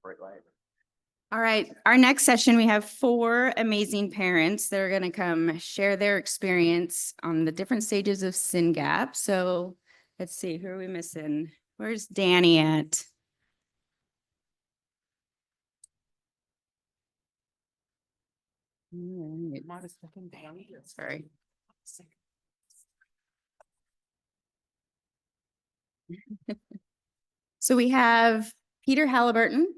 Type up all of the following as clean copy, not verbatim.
Bright light. All right, our next session, we have 4 amazing parents that are going to come share their experience on the different stages of Syngap. So let's see, who are we missing? Where's Danny at? Sorry. So we have Peter Halliburton.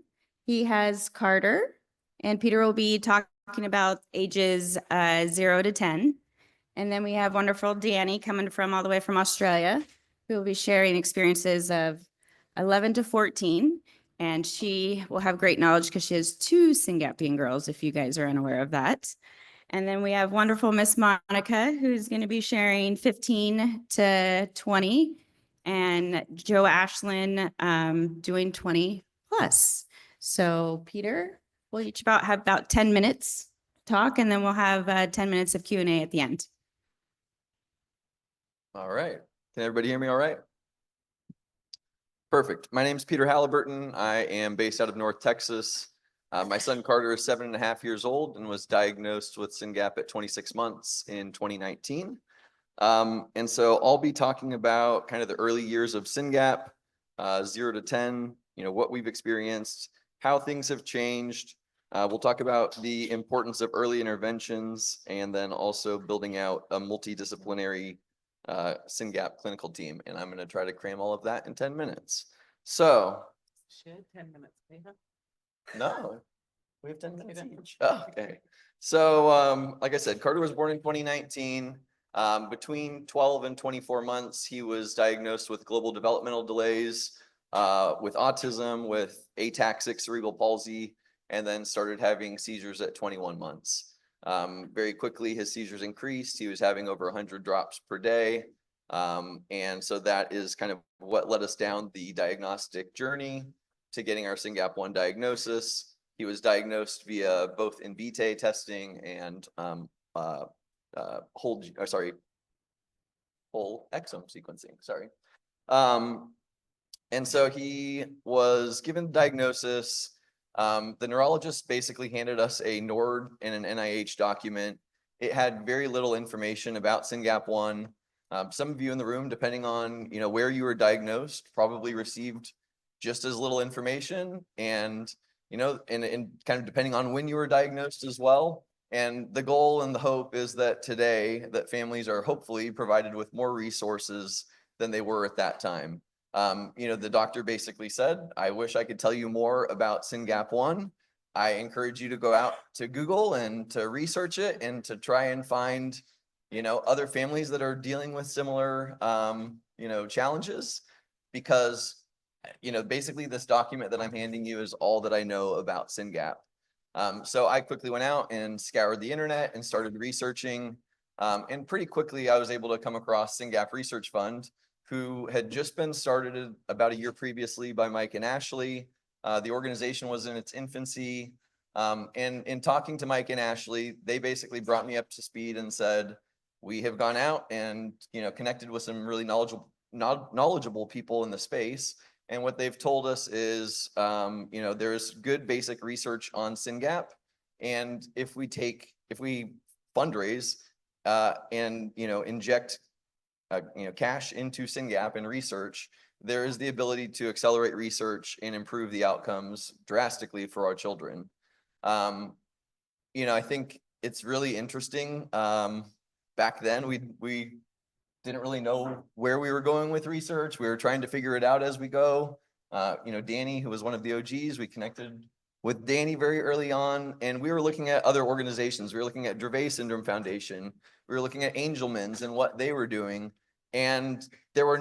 He has Carter, and Peter will be talking about ages 0 to 10. And then we have wonderful Danny coming from all the way from Australia, who will be sharing experiences of 11 to 14. And she will have great knowledge because she has 2 Syngapian girls, if you guys are unaware of that. And then we have wonderful Miss Monica, who's going to be sharing 15 to 20, and Joe Ashline doing 20 plus. So Peter, we'll each have about 10 minutes talk, and then we'll have 10 minutes of Q&A at the end. All right. Can everybody hear me all right? Perfect. My name is Peter Halliburton. I am based out of North Texas. My son Carter is 7.5 years old and was diagnosed with Syngap at 26 months in 2019. And so I'll be talking about kind of the early years of Syngap, 0 to 10, what we've experienced, how things have changed. We'll talk about the importance of early interventions and then also building out a multidisciplinary Syngap clinical team. And I'm going to try to cram all of that in 10 minutes. So. Should 10 minutes, Peter? No, we have 10 minutes each. Oh, okay. So, like I said, Carter was born in 2019. Between 12 and 24 months, he was diagnosed with global developmental delays, with autism, with ataxic cerebral palsy, and then started having seizures at 21 months. Very quickly, his seizures increased. He was having over 100 drops per day. And so that is kind of what led us down the diagnostic journey to getting our Syngap 1 diagnosis. He was diagnosed via both in vitae testing and whole exome sequencing, and so he was given the diagnosis. The neurologist basically handed us a NORD and an NIH document. It had very little information about Syngap 1. Some of you in the room, depending on where you were diagnosed, probably received just as little information, and and kind of depending on when you were diagnosed as well. And the goal and the hope is that today that families are hopefully provided with more resources than they were at that time. The doctor basically said, I wish I could tell you more about Syngap 1. I encourage you to go out to Google and to research it and to try and find, other families that are dealing with similar, challenges, because, basically this document that I'm handing you is all that I know about Syngap. So I quickly went out and scoured the internet and started researching. And pretty quickly I was able to come across Syngap Research Fund, who had just been started about a year previously by Mike and Ashley. The organization was in its infancy. And in talking to Mike and Ashley, they basically brought me up to speed and said, we have gone out and, connected with some really knowledgeable people in the space. And what they've told us is, there's good basic research on Syngap. And if we fundraise and, inject, cash into Syngap and research, there is the ability to accelerate research and improve the outcomes drastically for our children. I think it's really interesting. Back then, we didn't really know where we were going with research. We were trying to figure it out as we go. Danny, who was one of the OGs, we connected with Danny very early on, and we were looking at other organizations. We were looking at Dravet Syndrome Foundation. We were looking at Angelman's and what they were doing. And there were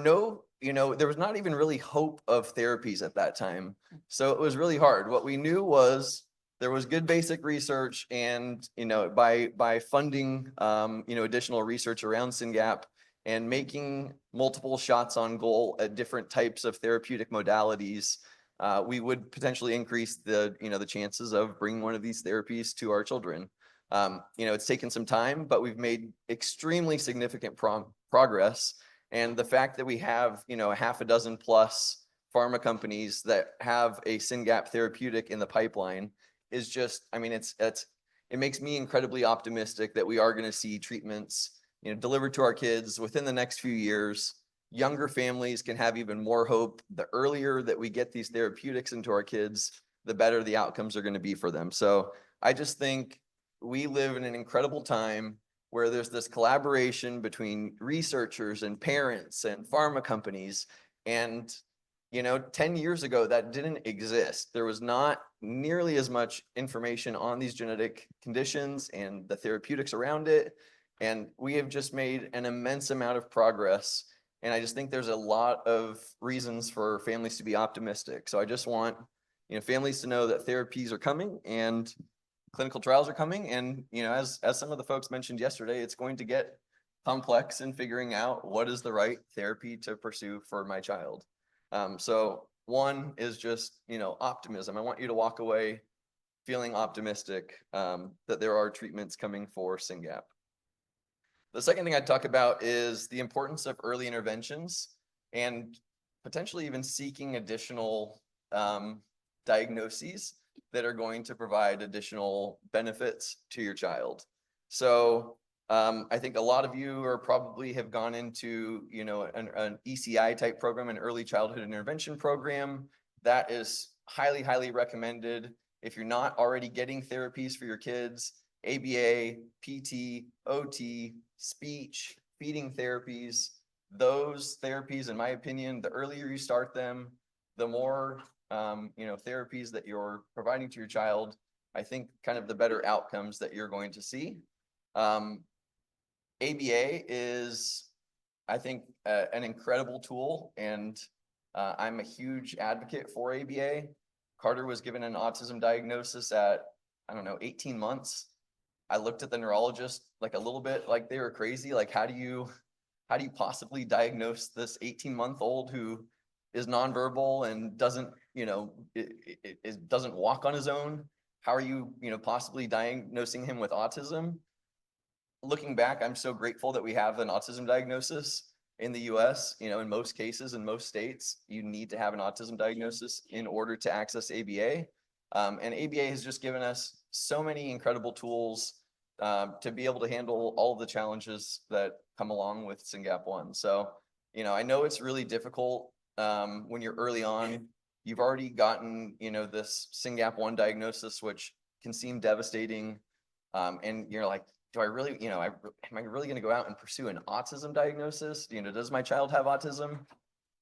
there was not even really hope of therapies at that time. So it was really hard. What we knew was there was good basic research, and, by funding, additional research around Syngap, and making multiple shots on goal at different types of therapeutic modalities, we would potentially increase the chances of bringing one of these therapies to our children. It's taken some time, but we've made extremely significant progress. And the fact that we have, a half a dozen plus pharma companies that have a Syngap therapeutic in the pipeline is just, I mean, it makes me incredibly optimistic that we are going to see treatments, delivered to our kids within the next few years. Younger families can have even more hope. The earlier that we get these therapeutics into our kids, the better the outcomes are going to be for them. So I just think we live in an incredible time where there's this collaboration between researchers and parents and pharma companies. And 10 years ago, that didn't exist. There was not nearly as much information on these genetic conditions and the therapeutics around it. And we have just made an immense amount of progress. And I just think there's a lot of reasons for families to be optimistic. So I just want, families to know that therapies are coming and clinical trials are coming. And, as some of the folks mentioned yesterday, it's going to get complex in figuring out what is the right therapy to pursue for my child. So one is just, optimism. I want you to walk away feeling optimistic that there are treatments coming for Syngap. The second thing I'd talk about is the importance of early interventions and potentially even seeking additional diagnoses that are going to provide additional benefits to your child. So I think a lot of you are probably have gone into, an ECI type program, an early childhood intervention program. That is highly, highly recommended. If you're not already getting therapies for your kids, ABA, PT, OT, speech, feeding therapies, those therapies, in my opinion, the earlier you start them, the more, therapies that you're providing to your child, I think kind of the better outcomes that you're going to see. ABA is, I think, an incredible tool, and I'm a huge advocate for ABA. Carter was given an autism diagnosis at, 18 months. I looked at the neurologist like a little bit like they were crazy. Like, how do you possibly diagnose this 18-month-old who is nonverbal and doesn't, doesn't walk on his own? How are you, possibly diagnosing him with autism? Looking back, I'm so grateful that we have an autism diagnosis in the US. In most cases, in most states, you need to have an autism diagnosis in order to access ABA. And ABA has just given us so many incredible tools to be able to handle all of the challenges that come along with Syngap 1. So, I know it's really difficult when you're early on. You've already gotten, this Syngap 1 diagnosis, which can seem devastating. And you're like, do I really, am I really going to go out and pursue an autism diagnosis? Does my child have autism?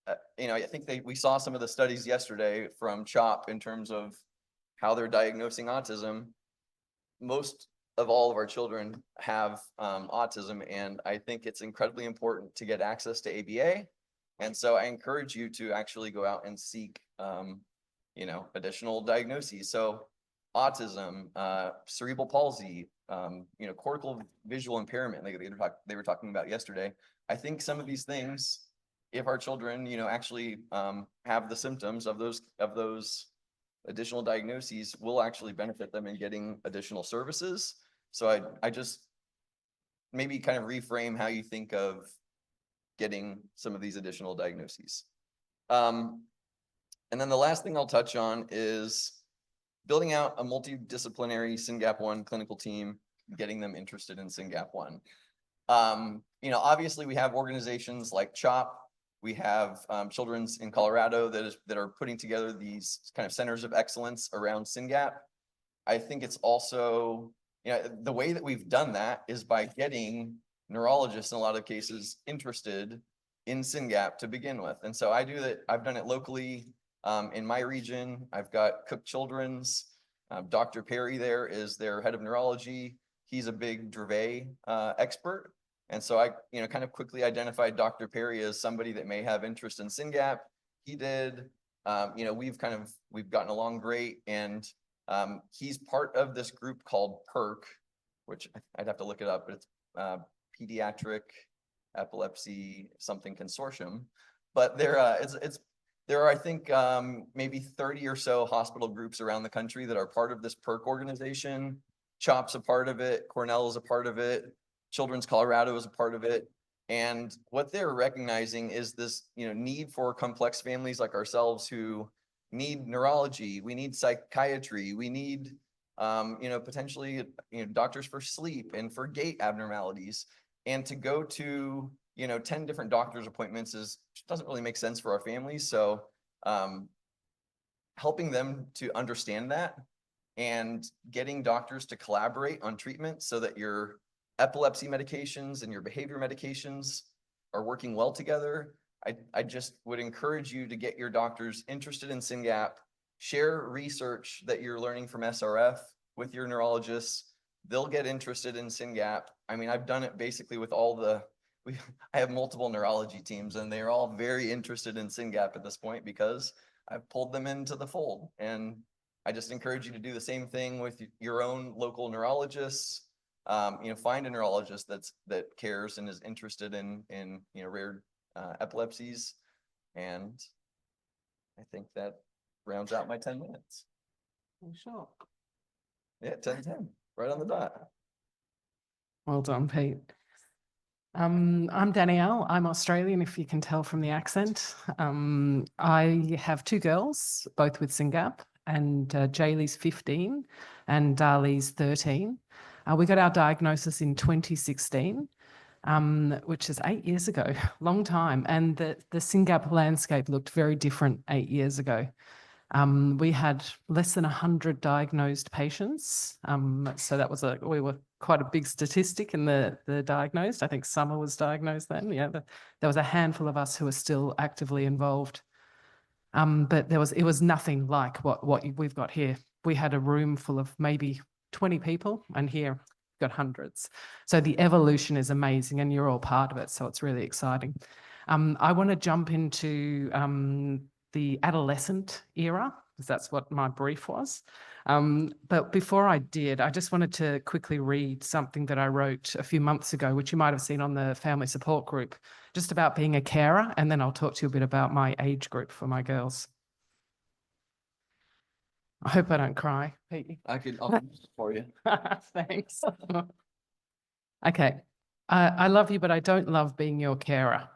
I think we saw some of the studies yesterday from CHOP in terms of how they're diagnosing autism. Most of all of our children have autism, and I think it's incredibly important to get access to ABA. And so I encourage you to actually go out and seek, additional diagnoses. So autism, cerebral palsy, cortical visual impairment, they were talking about yesterday. I think some of these things, if our children, actually have the symptoms of those additional diagnoses, will actually benefit them in getting additional services. So I just maybe kind of reframe how you think of getting some of these additional diagnoses. And then the last thing I'll touch on is building out a multidisciplinary Syngap 1 clinical team, getting them interested in Syngap 1. Obviously we have organizations like CHOP. We have Children's in Colorado that are putting together these kind of centers of excellence around Syngap. I think it's also, the way that we've done that is by getting neurologists in a lot of cases interested in Syngap to begin with. And so I do that. I've done it locally in my region. I've got Cook Children's. Dr. Perry there is their head of neurology. He's a big Dravet expert. And so I, kind of quickly identified Dr. Perry as somebody that may have interest in Syngap. He did. We've gotten along great. And he's part of this group called PERC, which I'd have to look it up, but it's Pediatric Epilepsy something consortium. But there are, I think, maybe 30 or so hospital groups around the country that are part of this PERC organization. CHOP's a part of it. Cornell is a part of it. Children's Colorado is a part of it. And what they're recognizing is this, need for complex families like ourselves who need neurology, we need psychiatry, we need, potentially, doctors for sleep and for gait abnormalities. And to go to, 10 different doctor's appointments doesn't really make sense for our families. So helping them to understand that and getting doctors to collaborate on treatment so that your epilepsy medications and your behavior medications are working well together. I just would encourage you to get your doctors interested in Syngap, share research that you're learning from SRF with your neurologists. They'll get interested in Syngap. I mean, I've done it basically with I have multiple neurology teams and they're all very interested in Syngap at this point because I've pulled them into the fold. And I just encourage you to do the same thing with your own local neurologists. Find a neurologist that cares and is interested in rare epilepsies. And I think that rounds out my 10 minutes. Oh, sure. Yeah, 10-10, right on the dot. Well done, Pete. I'm Danielle. I'm Australian, if you can tell from the accent. I have two girls, both with Syngap, and Jaylee's 15 and Darlee's 13. We got our diagnosis in 2016, which is 8 years ago, long time. And the Syngap landscape looked very different 8 years ago. We had less than 100 diagnosed patients. So we were quite a big statistic in the diagnosed. I think Summer was diagnosed then. Yeah, there was a handful of us who were still actively involved. But it was nothing like what we've got here. We had a room full of maybe 20 people, and here we've got hundreds. So the evolution is amazing, and you're all part of it. So it's really exciting. I want to jump into the adolescent era, because that's what my brief was. But before I did, I just wanted to quickly read something that I wrote a few months ago, which you might have seen on the family support group, just about being a carer. And then I'll talk to you a bit about my age group for my girls. I hope I don't cry, Pete. I'll finish it for you. Thanks. Okay. I love you, but I don't love being your carer.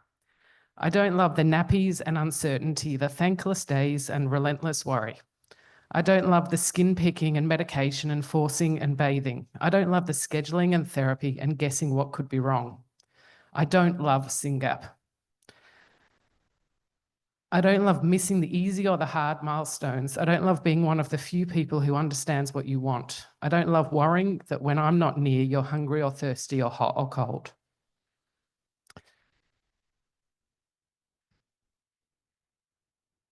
I don't love the nappies and uncertainty, the thankless days and relentless worry. I don't love the skin picking and medication and forcing and bathing. I don't love the scheduling and therapy and guessing what could be wrong. I don't love Syngap. I don't love missing the easy or the hard milestones. I don't love being one of the few people who understands what you want. I don't love worrying that when I'm not near, you're hungry or thirsty or hot or cold.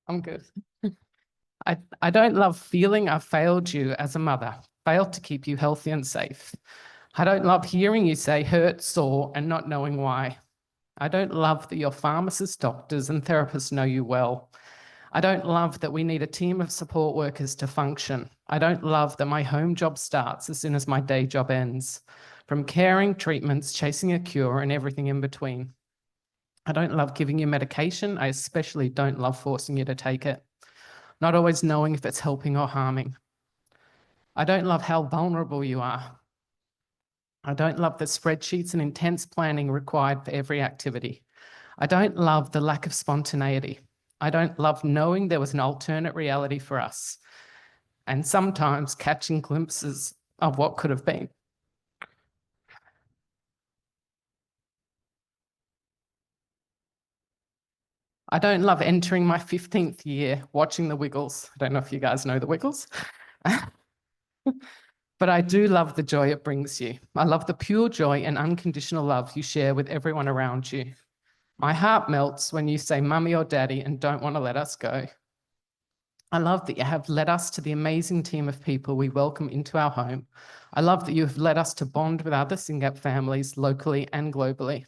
I'm good. I don't love feeling I've failed you as a mother, failed to keep you healthy and safe. I don't love hearing you say hurt, sore, and not knowing why. I don't love that your pharmacists, doctors, and therapists know you well. I don't love that we need a team of support workers to function. I don't love that my home job starts as soon as my day job ends. From caring, treatments, chasing a cure, and everything in between. I don't love giving you medication. I especially don't love forcing you to take it. Not always knowing if it's helping or harming. I don't love how vulnerable you are. I don't love the spreadsheets and intense planning required for every activity. I don't love the lack of spontaneity. I don't love knowing there was an alternate reality for us, and sometimes catching glimpses of what could have been. I don't love entering my 15th year watching the Wiggles. I don't know if you guys know the Wiggles. But I do love the joy it brings you. I love the pure joy and unconditional love you share with everyone around you. My heart melts when you say mummy or daddy and don't want to let us go. I love that you have led us to the amazing team of people we welcome into our home. I love that you have led us to bond with other Syngap families locally and globally.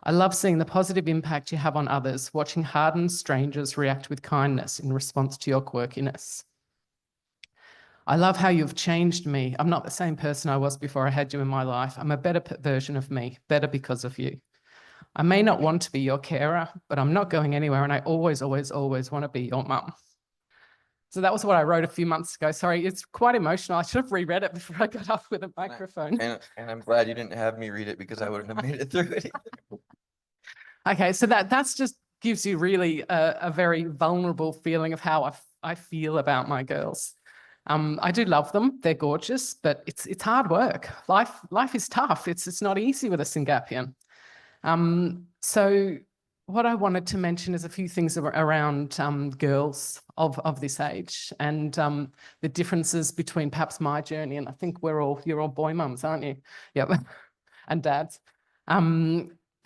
I love seeing the positive impact you have on others, watching hardened strangers react with kindness in response to your quirkiness. I love how you've changed me. I'm not the same person I was before I had you in my life. I'm a better version of me, better because of you. I may not want to be your carer, but I'm not going anywhere, and I always, always, always want to be your mum. So that was what I wrote a few months ago. Sorry, it's quite emotional. I should have reread it before I got up with a microphone. And I'm glad you didn't have me read it because I wouldn't have made it through it either. Okay, so that's just gives you really a very vulnerable feeling of how I feel about my girls. I do love them; they're gorgeous, but it's hard work. Life is tough. It's not easy with a Syngapian. So what I wanted to mention is a few things around girls of this age and the differences between perhaps my journey, and I think you're all boy mums, aren't you? Yep, and dads.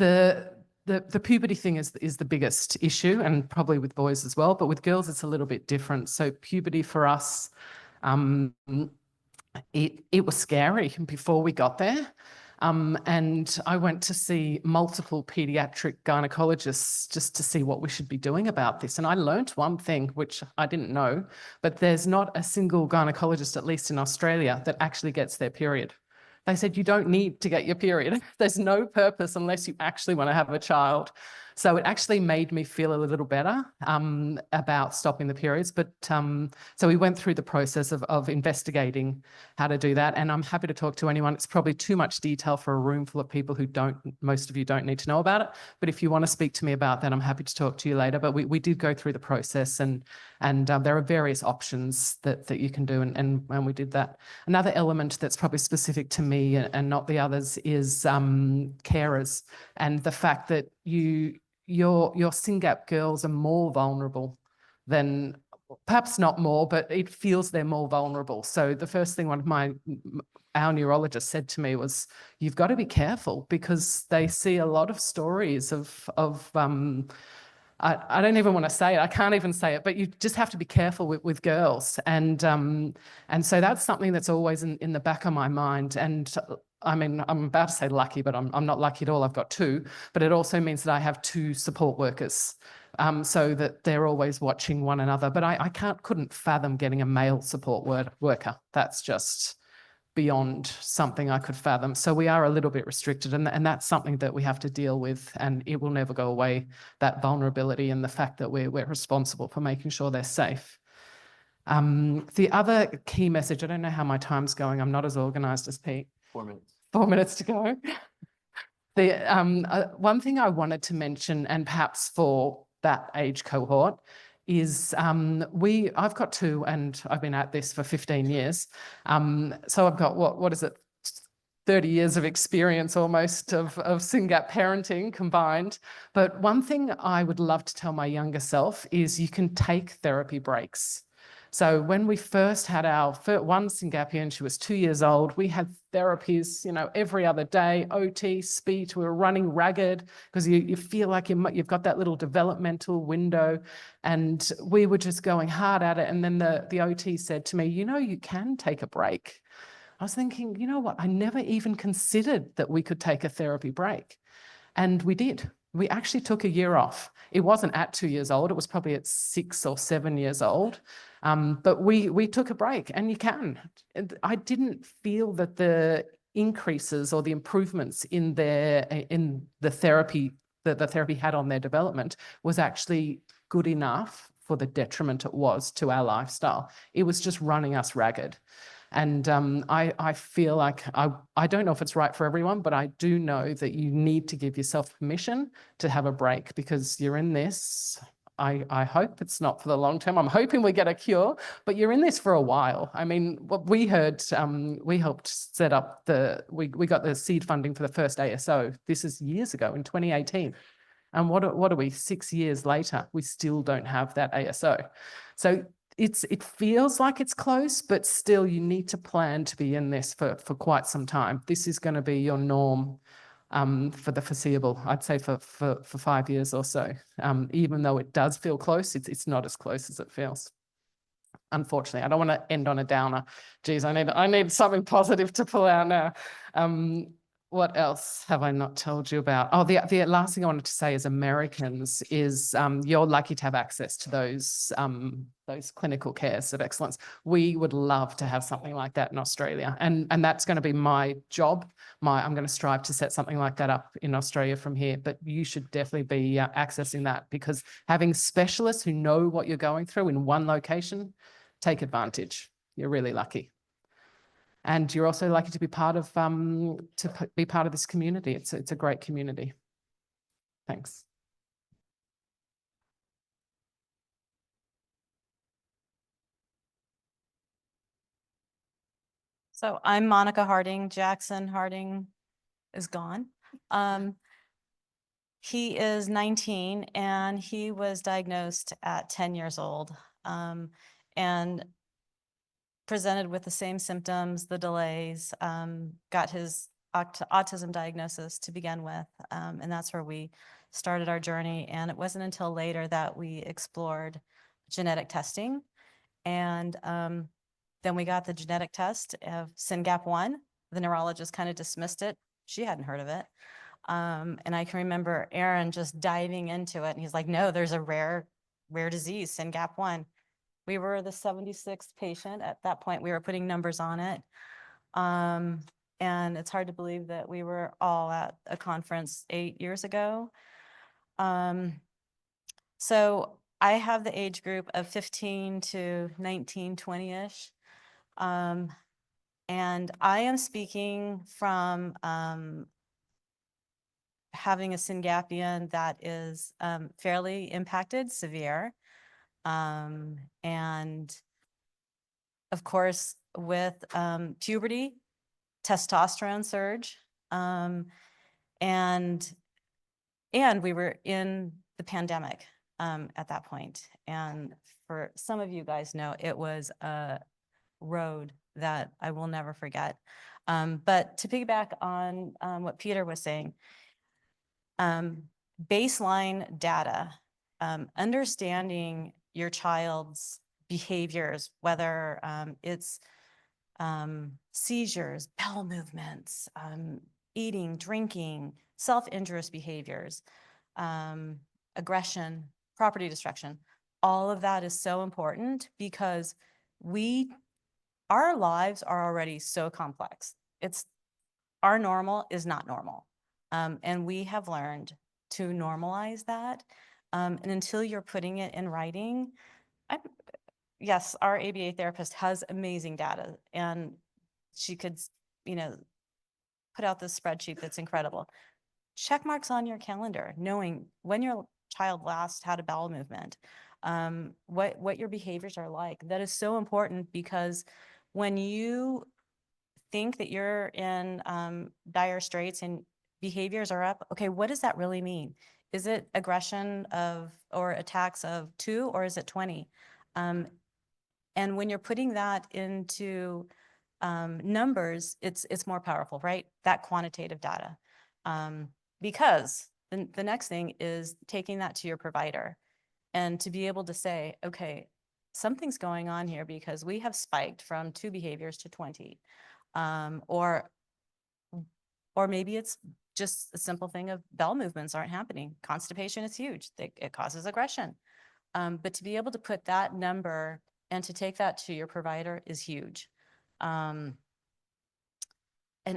The puberty thing is the biggest issue, and probably with boys as well, but with girls it's a little bit different. So puberty for us, it was scary before we got there. And I went to see multiple pediatric gynecologists just to see what we should be doing about this. And I learnt one thing, which I didn't know, but there's not a single gynecologist, at least in Australia, that actually gets their period. They said, you don't need to get your period. There's no purpose unless you actually want to have a child. So it actually made me feel a little better about stopping the periods. But so we went through the process of investigating how to do that. And I'm happy to talk to anyone. It's probably too much detail for a room full of people who most of you don't need to know about it. But if you want to speak to me about that, I'm happy to talk to you later. But we did go through the process, and there are various options that you can do. And we did that. Another element that's probably specific to me and not the others is carers, and the fact that your Syngap girls are more vulnerable than, perhaps not more, but it feels they're more vulnerable. So the first thing our neurologist said to me was, you've got to be careful because they see a lot of stories of I don't even want to say it. I can't even say it, but you just have to be careful with girls. And so that's something that's always in the back of my mind. And I mean, I'm about to say lucky, but I'm not lucky at all. I've got two, but it also means that I have two support workers, so that they're always watching one another. But I couldn't fathom getting a male support worker. That's just beyond something I could fathom. So we are a little bit restricted, and that's something that we have to deal with, and it will never go away, that vulnerability and the fact that we're responsible for making sure they're safe. The other key message, I don't know how my time's going. I'm not as organised as Pete. 4 minutes. 4 minutes to go. The one thing I wanted to mention, and perhaps for that age cohort, is I've got two, and I've been at this for 15 years. So I've got, what is it, 30 years of experience almost of Syngap parenting combined. But one thing I would love to tell my younger self is you can take therapy breaks. So when we first had our one Syngapian, she was 2 years old, we had therapies, every other day, OT, speech, we were running ragged because you feel like you've got that little developmental window, and we were just going hard at it. And then the OT said to me, you can take a break. I was thinking, you know what? I never even considered that we could take a therapy break. And we did. We actually took a year off. It wasn't at 2 years old. It was probably at 6 or 7 years old. But we took a break, and you can. I didn't feel that the increases or the improvements in the therapy that the therapy had on their development was actually good enough for the detriment it was to our lifestyle. It was just running us ragged. And I feel like, I don't know if it's right for everyone, but I do know that you need to give yourself permission to have a break, because you're in this. I hope it's not for the long term. I'm hoping we get a cure, but you're in this for a while. I mean, what we heard, we helped set up we got the seed funding for the first ASO. This is years ago in 2018. And what are we, 6 years later, we still don't have that ASO. So it feels like it's close, but still you need to plan to be in this for quite some time. This is going to be your norm for the foreseeable, I'd say for 5 years or so. Even though it does feel close, it's not as close as it feels. Unfortunately, I don't want to end on a downer. Geez, I need something positive to pull out now. What else have I not told you about? Oh, the last thing I wanted to say as Americans is you're lucky to have access to those clinical cares of excellence. We would love to have something like that in Australia. And that's going to be my job. I'm going to strive to set something like that up in Australia from here. But you should definitely be accessing that, because having specialists who know what you're going through in one location, take advantage. You're really lucky. And you're also lucky to be part of this community. It's a great community. Thanks. So I'm Monica Harding. Jackson Harding is gone. He is 19 and he was diagnosed at 10 years old, and presented with the same symptoms, the delays, got his autism diagnosis to begin with. And that's where we started our journey. And it wasn't until later that we explored genetic testing. And then we got the genetic test of Syngap 1. The neurologist kind of dismissed it. She hadn't heard of it. And I can remember Aaron just diving into it. And he's like, no, there's a rare disease, Syngap 1. We were the 76th patient. At that point, we were putting numbers on it. And it's hard to believe that we were all at a conference 8 years ago. So I have the age group of 15 to 19, 20-ish. And I am speaking from having a Syngapian that is fairly impacted, severe. And of course, with puberty, testosterone surge, and we were in the pandemic at that point. And for some of you guys know, it was a road that I will never forget. But to piggyback on what Peter was saying, baseline data, understanding your child's behaviors, whether it's seizures, bowel movements, eating, drinking, self-injurious behaviors, aggression, property destruction. All of that is so important because our lives are already so complex. Our normal is not normal. And we have learned to normalize that. And until you're putting it in writing, yes, our ABA therapist has amazing data and she could, put out this spreadsheet that's incredible. Check marks on your calendar, knowing when your child last had a bowel movement, what your behaviors are like. That is so important because when you think that you're in dire straits and behaviors are up, okay, what does that really mean? Is it aggression or attacks of 2 or is it 20? And when you're putting that into numbers, it's more powerful, right? That quantitative data. Because the next thing is taking that to your provider and to be able to say, okay, something's going on here because we have spiked from 2 behaviors to 20. Or maybe it's just a simple thing of bowel movements aren't happening. Constipation is huge. It causes aggression. But to be able to put that number and to take that to your provider is huge. And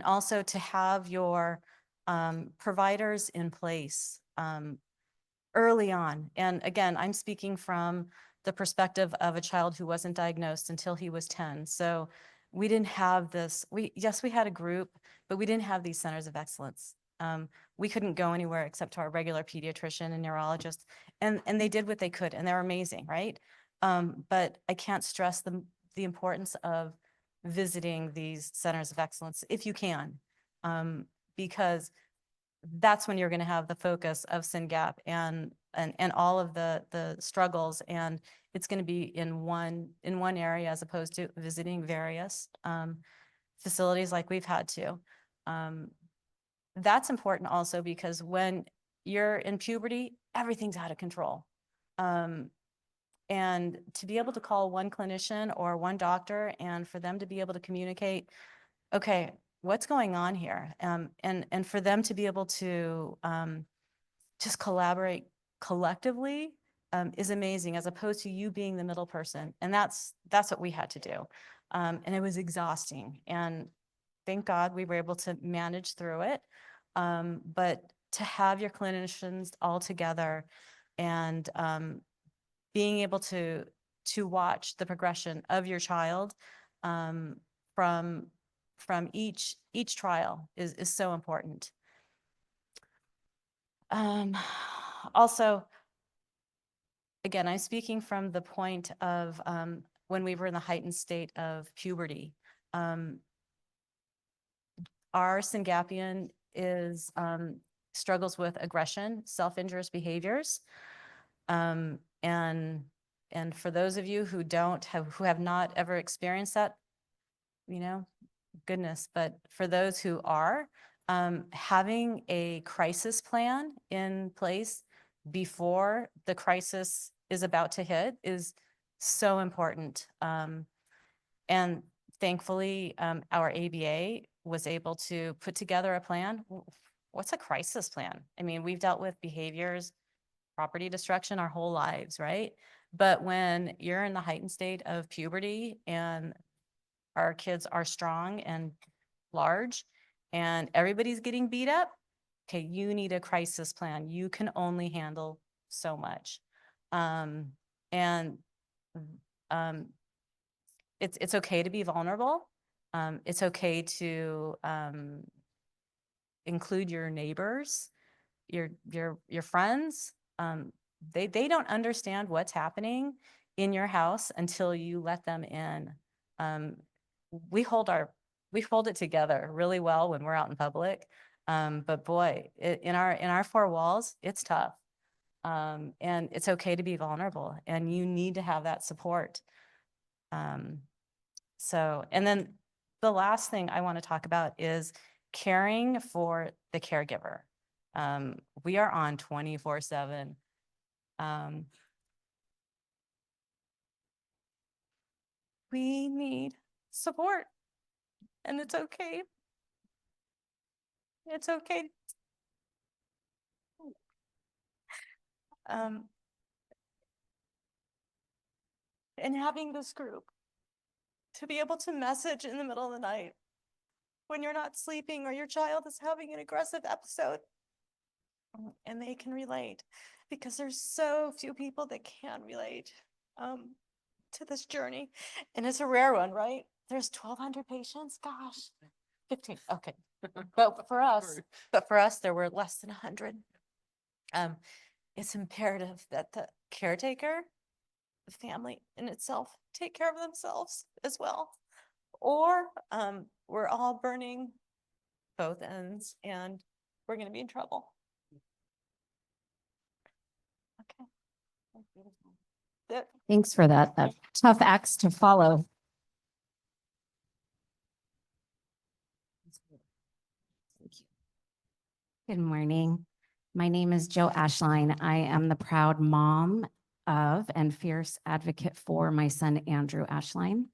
also to have your providers in place early on. And again, I'm speaking from the perspective of a child who wasn't diagnosed until he was 10. So we didn't have this, yes, we had a group, but we didn't have these centers of excellence. We couldn't go anywhere except to our regular pediatrician and neurologist, and they did what they could, and they're amazing, right? But I can't stress the importance of visiting these centers of excellence if you can, because that's when you're going to have the focus of Syngap and all of the struggles, and it's going to be in one area as opposed to visiting various facilities like we've had to. That's important also because when you're in puberty, everything's out of control. And to be able to call one clinician or one doctor and for them to be able to communicate, okay, what's going on here? And for them to be able to just collaborate collectively is amazing, as opposed to you being the middle person. And that's what we had to do. And it was exhausting. And thank God we were able to manage through it. But to have your clinicians all together and being able to watch the progression of your child from each trial is so important. Also, again, I'm speaking from the point of when we were in the heightened state of puberty. Our Syngapian is struggles with aggression, self-injurious behaviors. And for those of you who have not ever experienced that, goodness, but for those who are, having a crisis plan in place before the crisis is about to hit is so important. And thankfully, our ABA was able to put together a plan. What's a crisis plan? I mean, we've dealt with behaviors, property destruction our whole lives, right? But when you're in the heightened state of puberty and our kids are strong and large and everybody's getting beat up, okay, you need a crisis plan. You can only handle so much. It's okay to be vulnerable. It's okay to include your neighbors, your friends. They don't understand what's happening in your house until you let them in. We hold it together really well when we're out in public. But boy, in our four walls, it's tough. And it's okay to be vulnerable, and you need to have that support. And then the last thing I want to talk about is caring for the caregiver. We are on 24/7. We need support, and it's okay. It's okay. And having this group to be able to message in the middle of the night when you're not sleeping or your child is having an aggressive episode, and they can relate, because there's so few people that can relate to this journey, and it's a rare one, right? There's 1,200 patients. Gosh, 15. Okay, but for us, there were less than 100. It's imperative that the caretaker, the family in itself, take care of themselves as well, or we're all burning both ends and we're going to be in trouble. Okay. Thanks for that. Tough acts to follow. Good morning. My name is Jo Ashline. I am the proud mom of and fierce advocate for my son, Andrew Ashline.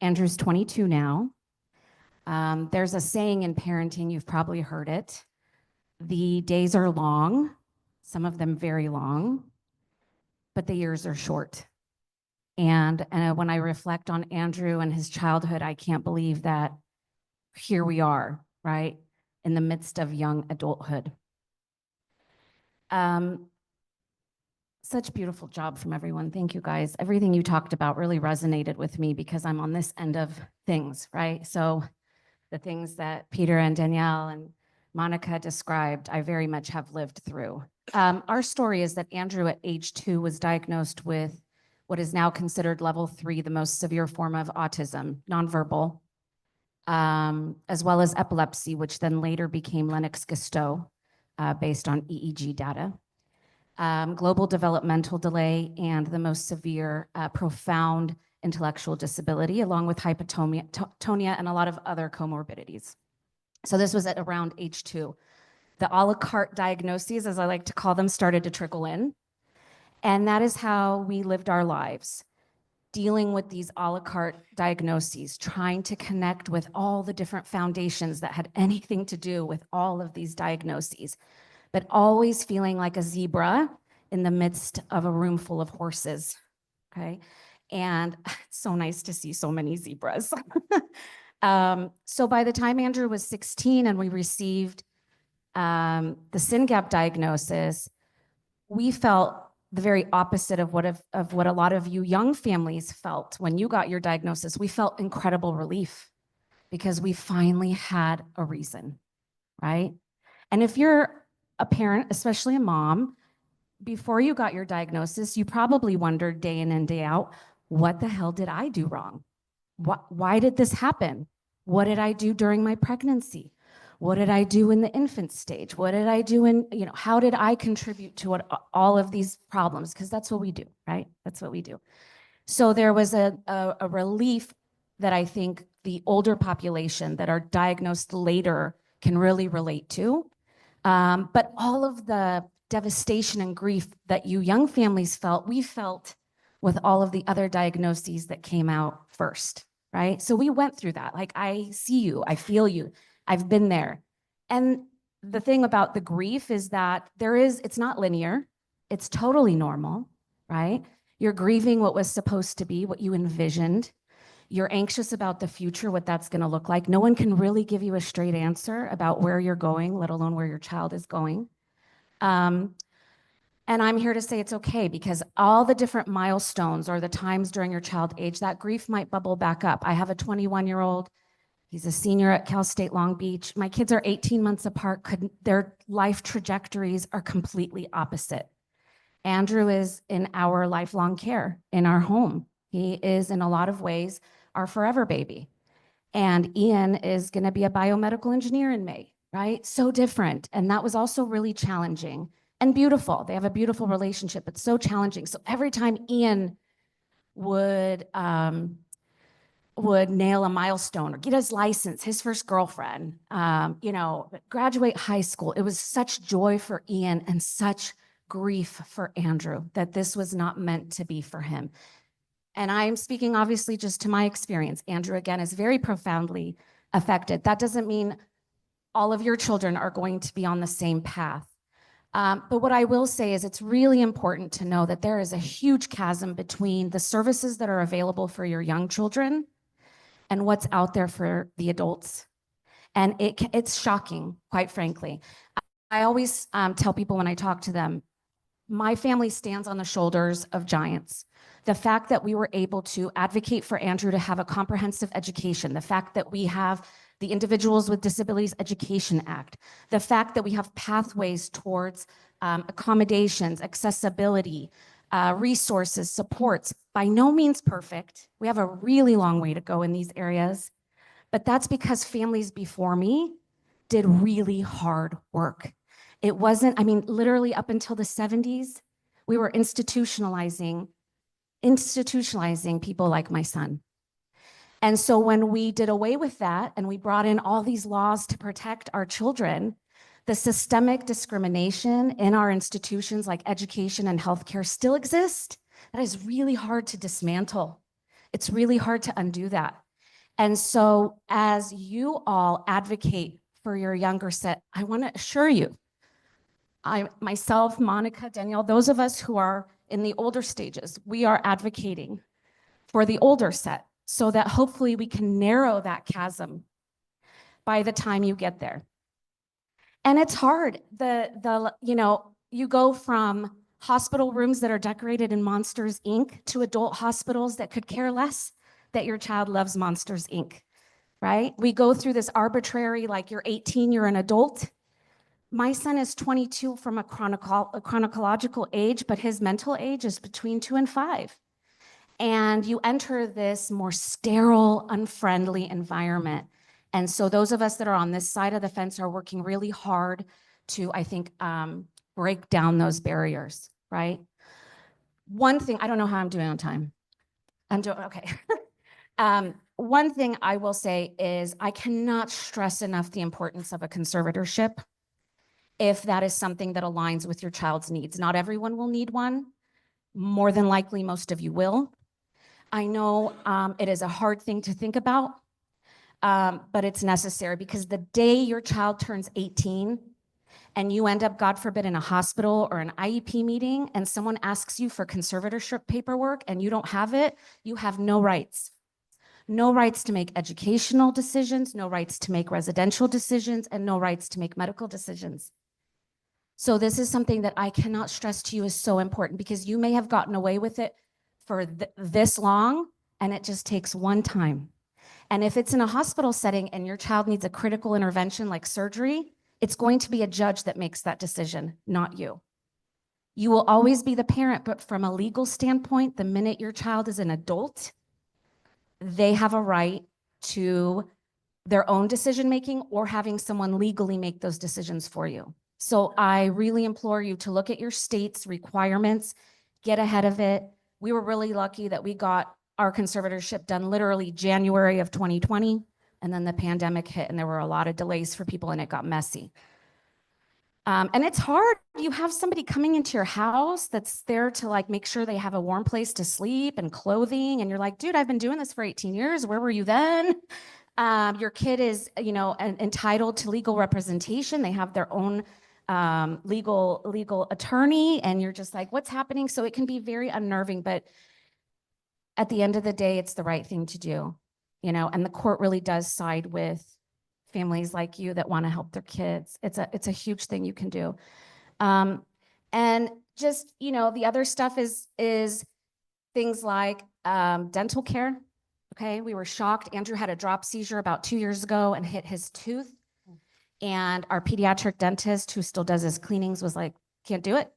Andrew's 22 now. There's a saying in parenting, you've probably heard it. The days are long, some of them very long, but the years are short. And when I reflect on Andrew and his childhood, I can't believe that here we are, right, in the midst of young adulthood. Such beautiful job from everyone. Thank you, guys. Everything you talked about really resonated with me because I'm on this end of things, right? So the things that Peter and Danielle and Monica described, I very much have lived through. Our story is that Andrew at age 2 was diagnosed with what is now considered level 3, the most severe form of autism, nonverbal, as well as epilepsy, which then later became Lennox-Gastaut, based on EEG data. Global developmental delay, and the most severe, profound intellectual disability, along with hypotonia and a lot of other comorbidities. So this was at around age 2. The a la carte diagnoses, as I like to call them, started to trickle in. And that is how we lived our lives, dealing with these a la carte diagnoses, trying to connect with all the different foundations that had anything to do with all of these diagnoses, but always feeling like a zebra in the midst of a room full of horses, okay? And it's so nice to see so many zebras. So by the time Andrew was 16 and we received the Syngap diagnosis, we felt the very opposite of what a lot of you young families felt when you got your diagnosis. We felt incredible relief because we finally had a reason, right? And if you're a parent, especially a mom, before you got your diagnosis, you probably wondered day in and day out, what the hell did I do wrong? Why did this happen? What did I do during my pregnancy? What did I do in the infant stage? What did I do in, how did I contribute to all of these problems? Because that's what we do, right? That's what we do. So there was a relief that I think the older population that are diagnosed later can really relate to. But all of the devastation and grief that you young families felt, we felt with all of the other diagnoses that came out first, right? So we went through that. Like, I see you, I feel you, I've been there. And the thing about the grief is that it's not linear, it's totally normal, right? You're grieving what was supposed to be, what you envisioned. You're anxious about the future, what that's going to look like. No one can really give you a straight answer about where you're going, let alone where your child is going. And I'm here to say it's okay, because all the different milestones or the times during your child age, that grief might bubble back up. I have a 21-year-old. He's a senior at Cal State Long Beach. My kids are 18 months apart. Their life trajectories are completely opposite. Andrew is in our lifelong care in our home. He is, in a lot of ways, our forever baby. And Ian is going to be a biomedical engineer in May, right? So different. And that was also really challenging and beautiful. They have a beautiful relationship, but so challenging. So every time Ian would nail a milestone or get his license, his first girlfriend, graduate high school, it was such joy for Ian and such grief for Andrew that this was not meant to be for him. And I'm speaking obviously just to my experience. Andrew, again, is very profoundly affected. That doesn't mean all of your children are going to be on the same path. But what I will say is it's really important to know that there is a huge chasm between the services that are available for your young children and what's out there for the adults. And it's shocking, quite frankly. I always tell people when I talk to them, my family stands on the shoulders of giants. The fact that we were able to advocate for Andrew to have a comprehensive education, the fact that we have the Individuals with Disabilities Education Act, the fact that we have pathways towards accommodations, accessibility, resources, supports, by no means perfect. We have a really long way to go in these areas, but that's because families before me did really hard work. It wasn't, literally up until the 70s, we were institutionalizing people like my son. And so when we did away with that and we brought in all these laws to protect our children, the systemic discrimination in our institutions like education and healthcare still exists. That is really hard to dismantle. It's really hard to undo that. And so as you all advocate for your younger set, I want to assure you, myself, Monica, Danielle, those of us who are in the older stages, we are advocating for the older set so that hopefully we can narrow that chasm by the time you get there. And it's hard. You go from hospital rooms that are decorated in Monsters, Inc. to adult hospitals that could care less that your child loves Monsters, Inc., right? We go through this arbitrary, like, you're 18, you're an adult. My son is 22 from a chronological age, but his mental age is between 2 and 5. And you enter this more sterile, unfriendly environment. And so those of us that are on this side of the fence are working really hard to, I think, break down those barriers, right? One thing, I don't know how I'm doing on time. I'm doing, okay. One thing I will say is I cannot stress enough the importance of a conservatorship if that is something that aligns with your child's needs. Not everyone will need one. More than likely, most of you will. I know it is a hard thing to think about, but it's necessary, because the day your child turns 18 and you end up, God forbid, in a hospital or an IEP meeting and someone asks you for conservatorship paperwork and you don't have it, you have no rights. No rights to make educational decisions, no rights to make residential decisions, and no rights to make medical decisions. So this is something that I cannot stress to you is so important, because you may have gotten away with it for this long, and it just takes one time. And if it's in a hospital setting and your child needs a critical intervention like surgery, it's going to be a judge that makes that decision, not you. You will always be the parent, but from a legal standpoint, the minute your child is an adult, they have a right to their own decision-making or having someone legally make those decisions for you. So I really implore you to look at your state's requirements, get ahead of it. We were really lucky that we got our conservatorship done literally January of 2020, and then the pandemic hit and there were a lot of delays for people and it got messy. And it's hard. You have somebody coming into your house that's there to like make sure they have a warm place to sleep and clothing. And you're like, dude, I've been doing this for 18 years. Where were you then? Your kid is, entitled to legal representation. They have their own legal attorney, and you're just like, what's happening? So it can be very unnerving, but at the end of the day, it's the right thing to do, and the court really does side with families like you that want to help their kids. It's a huge thing you can do. And just, the other stuff is things like dental care. Okay, we were shocked. Andrew had a drop seizure about 2 years ago and hit his tooth. And our pediatric dentist, who still does his cleanings, was like, can't do it.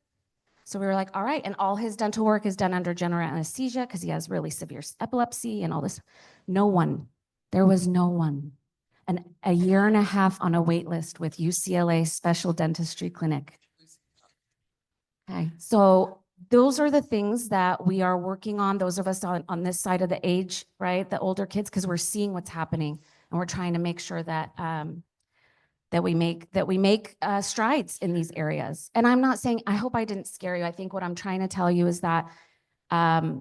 So we were like, all right. And all his dental work is done under general anesthesia because he has really severe epilepsy and all this. There was no one. And a year and a half on a wait list with UCLA Special Dentistry Clinic. Okay, so those are the things that we are working on, those of us on this side of the age, right? The older kids, because we're seeing what's happening and we're trying to make sure that that we make strides in these areas. And I'm not saying, I hope I didn't scare you. I think what I'm trying to tell you is that they're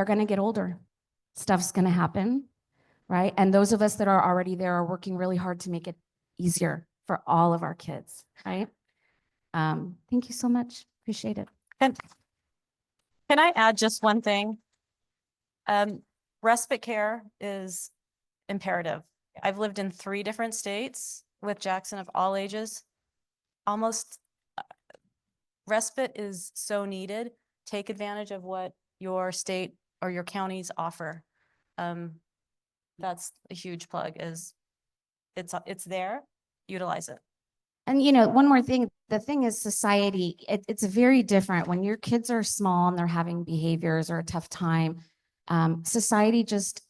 going to get older. Stuff's going to happen, right? And those of us that are already there are working really hard to make it easier for all of our kids, right? Thank you so much. Appreciate it. Can I add just one thing? Respite care is imperative. I've lived in 3 different states with Jackson of all ages. Respite is so needed. Take advantage of what your state or your counties offer. That's a huge plug. It's there, utilize it. And one more thing, the thing is society, it's very different when your kids are small and they're having behaviors or a tough time. Society just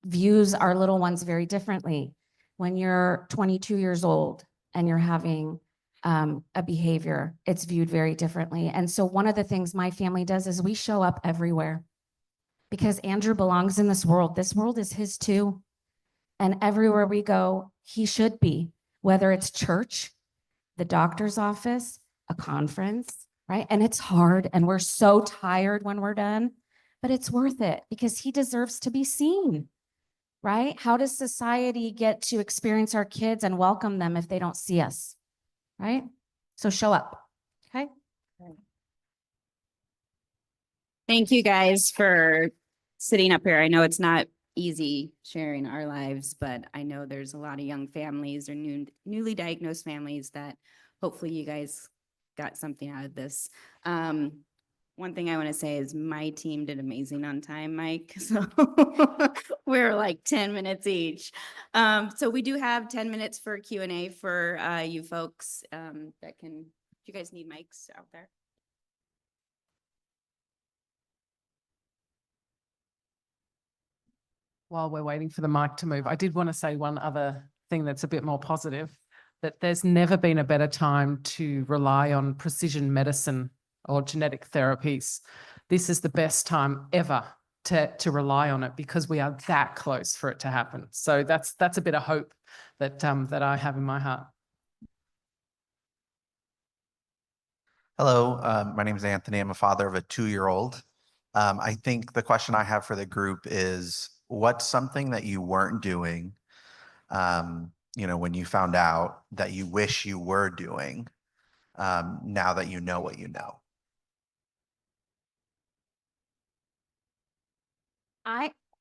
views our little ones very differently. When you're 22 years old and you're having a behavior, it's viewed very differently. And so one of the things my family does is we show up everywhere because Andrew belongs in this world. This world is his too. And everywhere we go, he should be. Whether it's church, the doctor's office, a conference, right? And it's hard and we're so tired when we're done, but it's worth it because he deserves to be seen, right? How does society get to experience our kids and welcome them if they don't see us, right? So show up, okay? Thank you guys for sitting up here. I know it's not easy sharing our lives, but I know there's a lot of young families or newly diagnosed families that hopefully you guys got something out of this. One thing I want to say is my team did amazing on time, Mike. So we're like 10 minutes each. So we do have 10 minutes for Q&A for you folks that can, if you guys need mics out there. While we're waiting for the mic to move, I did want to say one other thing that's a bit more positive, that there's never been a better time to rely on precision medicine or genetic therapies. This is the best time ever to rely on it because we are that close for it to happen. So that's a bit of hope that that I have in my heart. Hello, my name is Anthony. I'm a father of a 2-year-old. I think the question I have for the group is, what's something that you weren't doing, when you found out that you wish you were doing, now that you know what you know?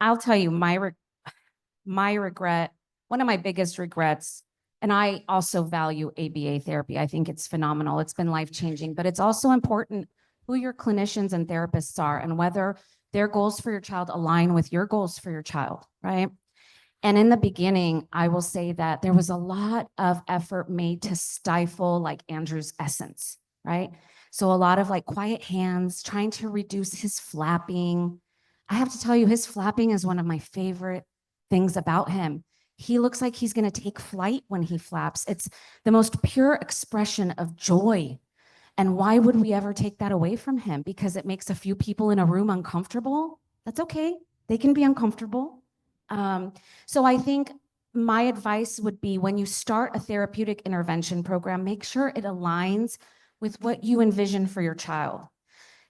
I'll tell you my regret, one of my biggest regrets, and I also value ABA therapy. I think it's phenomenal. It's been life-changing, but it's also important who your clinicians and therapists are and whether their goals for your child align with your goals for your child, right? And in the beginning, I will say that there was a lot of effort made to stifle like Andrew's essence, right? So a lot of like quiet hands, trying to reduce his flapping. I have to tell you, his flapping is one of my favorite things about him. He looks like he's going to take flight when he flaps. It's the most pure expression of joy. And why would we ever take that away from him? Because it makes a few people in a room uncomfortable. That's okay. They can be uncomfortable. So I think my advice would be, when you start a therapeutic intervention program, make sure it aligns with what you envision for your child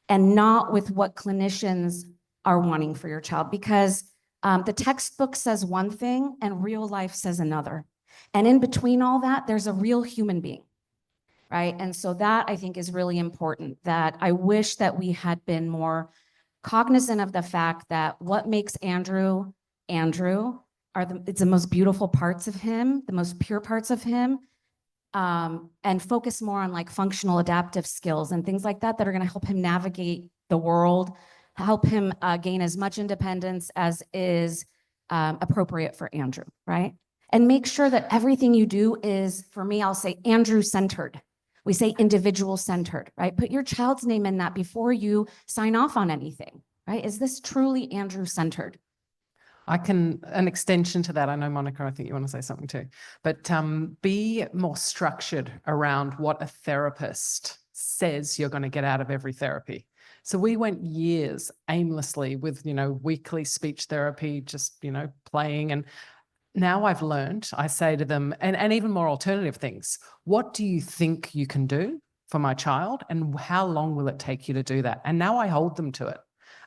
and not with what clinicians are wanting for your child, because the textbook says one thing and real life says another. And in between all that, there's a real human being, right? And so that, I think, is really important, that I wish that we had been more cognizant of the fact that what makes Andrew Andrew it's the most beautiful parts of him, the most pure parts of him, and focus more on like functional adaptive skills and things like that that are going to help him navigate the world, help him gain as much independence as is appropriate for Andrew, right? And make sure that everything you do is, for me, I'll say Andrew-centered. We say individual-centered, right? Put your child's name in that before you sign off on anything, right? Is this truly Andrew-centered? An extension to that, I know, Monica, I think you want to say something too, but be more structured around what a therapist says you're going to get out of every therapy. So we went years aimlessly with, weekly speech therapy, just, playing. And now I've learned, I say to them, and even more alternative things, what do you think you can do for my child? And how long will it take you to do that? And now I hold them to it.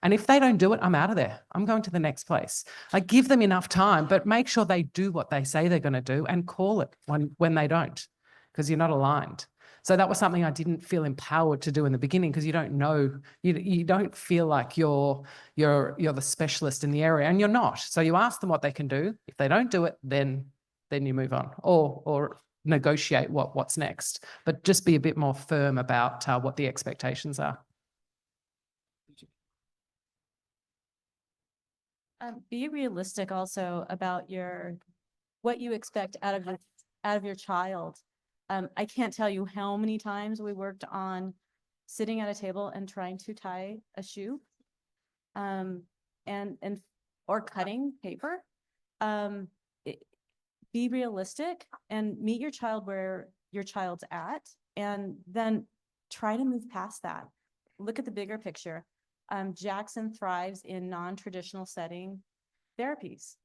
And if they don't do it, I'm out of there. I'm going to the next place. I give them enough time, but make sure they do what they say they're going to do, and call it when they don't, because you're not aligned. So that was something I didn't feel empowered to do in the beginning, because you don't know, you don't feel like you're the specialist in the area, and you're not. So you ask them what they can do. If they don't do it, then you move on, or negotiate what's next. But just be a bit more firm about what the expectations are. Be realistic also about what you expect out of your child. I can't tell you how many times we worked on sitting at a table and trying to tie a shoe, or cutting paper. Be realistic and meet your child where your child's at, and then try to move past that. Look at the bigger picture. Jackson thrives in non-traditional setting therapies.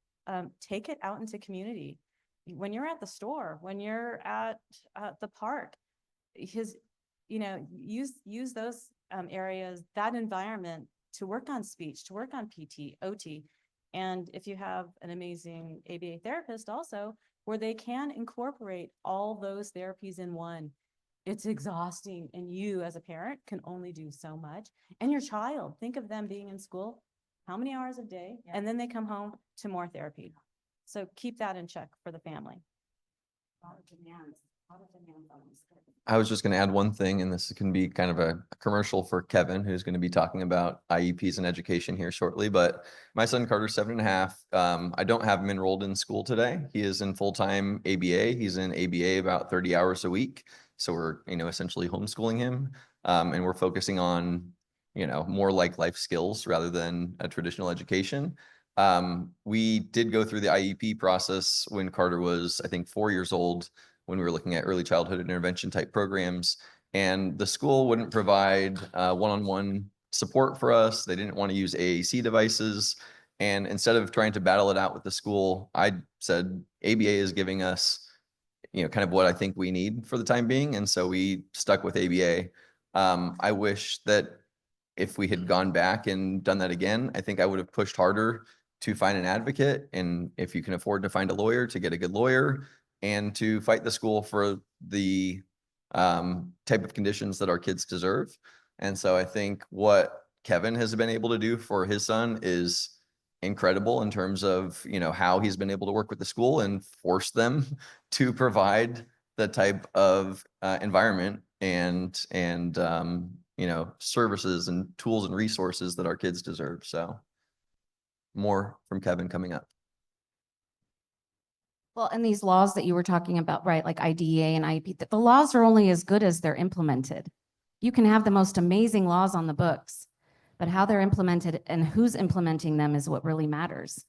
Take it out into community. When you're at the store, when you're at the park, use those areas, that environment, to work on speech, to work on PT, OT. And if you have an amazing ABA therapist also, where they can incorporate all those therapies in one. It's exhausting, and you as a parent can only do so much. And your child, think of them being in school, how many hours a day? Yeah. And then they come home to more therapy. So keep that in check for the family. I was just going to add one thing, and this can be kind of a commercial for Kevin, who's going to be talking about IEPs and education here shortly. But my son Carter's 7.5. I don't have him enrolled in school today. He is in full-time ABA. He's in ABA about 30 hours a week. So we're, essentially homeschooling him. And we're focusing on, more like life skills rather than a traditional education. We did go through the IEP process when Carter was, I think, 4 years old, when we were looking at early childhood intervention type programs, and the school wouldn't provide one-on-one support for us. They didn't want to use AAC devices. And instead of trying to battle it out with the school, I said, ABA is giving us, kind of what I think we need for the time being. And so we stuck with ABA. I wish that if we had gone back and done that again, I think I would have pushed harder to find an advocate. And if you can afford to find a lawyer, to get a good lawyer, and to fight the school for the type of conditions that our kids deserve. And so I think what Kevin has been able to do for his son is incredible in terms of, how he's been able to work with the school and force them to provide the type of environment and services and tools and resources that our kids deserve. So more from Kevin coming up. Well, and these laws that you were talking about, right, like IDEA and IEP, the laws are only as good as they're implemented. You can have the most amazing laws on the books, but how they're implemented and who's implementing them is what really matters.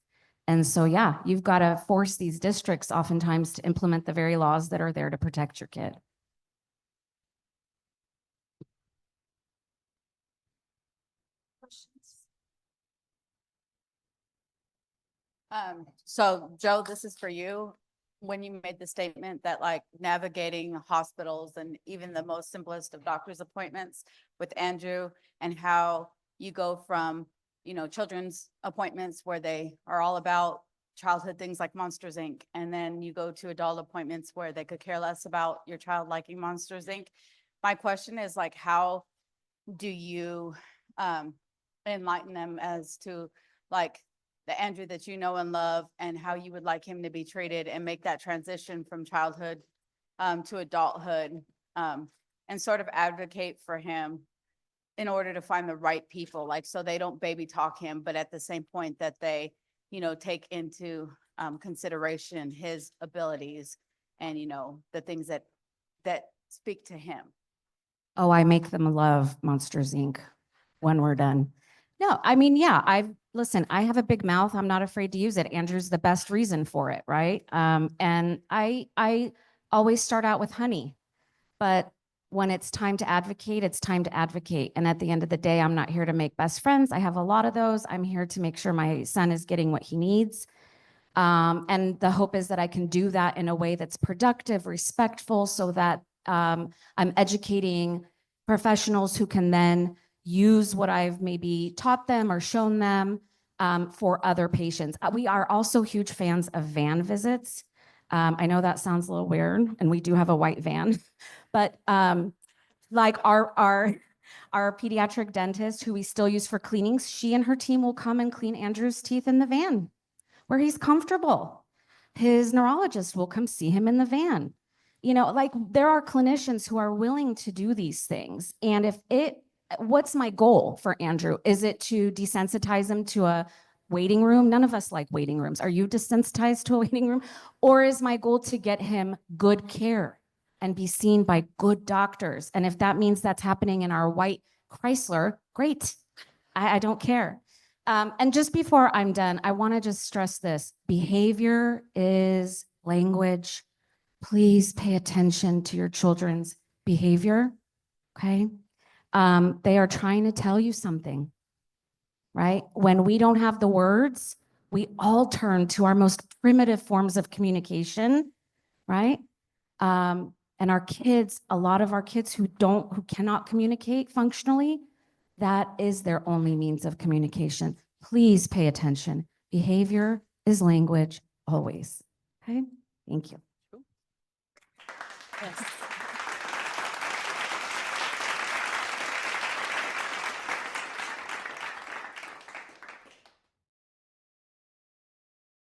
And so, yeah, you've got to force these districts oftentimes to implement the very laws that are there to protect your kid. So Joe, this is for you. When you made the statement that like navigating hospitals and even the most simplest of doctor's appointments with Andrew, and how you go from, you know, children's appointments where they are all about childhood things like Monsters, Inc. And then you go to adult appointments where they could care less about your child liking Monsters, Inc. My question is like, how do you enlighten them as to like the Andrew that you know and love, and how you would like him to be treated, and make that transition from childhood to adulthood, and sort of advocate for him in order to find the right people, like, so they don't baby talk him, but at the same point that they, you know, take into consideration his abilities and, you know, the things that speak to him. Oh, I make them love Monsters, Inc. when we're done. No, I mean, yeah, listen, I have a big mouth. I'm not afraid to use it. Andrew's the best reason for it, right? And I always start out with honey, but when it's time to advocate, it's time to advocate. And at the end of the day, I'm not here to make best friends. I have a lot of those. I'm here to make sure my son is getting what he needs. And the hope is that I can do that in a way that's productive, respectful, so that I'm educating professionals who can then use what I've maybe taught them or shown them for other patients. We are also huge fans of van visits. I know that sounds a little weird, and we do have a white van, but like our pediatric dentist, who we still use for cleanings, she and her team will come and clean Andrew's teeth in the van where he's comfortable. His neurologist will come see him in the van. You know, like, there are clinicians who are willing to do these things. And what's my goal for Andrew? Is it to desensitize him to a waiting room? None of us like waiting rooms. Are you desensitized to a waiting room? Or is my goal to get him good care and be seen by good doctors? And if that means that's happening in our white Chrysler, great. I don't care. And just before I'm done, I want to just stress this. Behavior is language. Please pay attention to your children's behavior, okay? They are trying to tell you something, right? When we don't have the words, we all turn to our most primitive forms of communication, right? And our kids, a lot of our kids who cannot communicate functionally, that is their only means of communication. Please pay attention. Behavior is language always, okay? Thank you. Yes.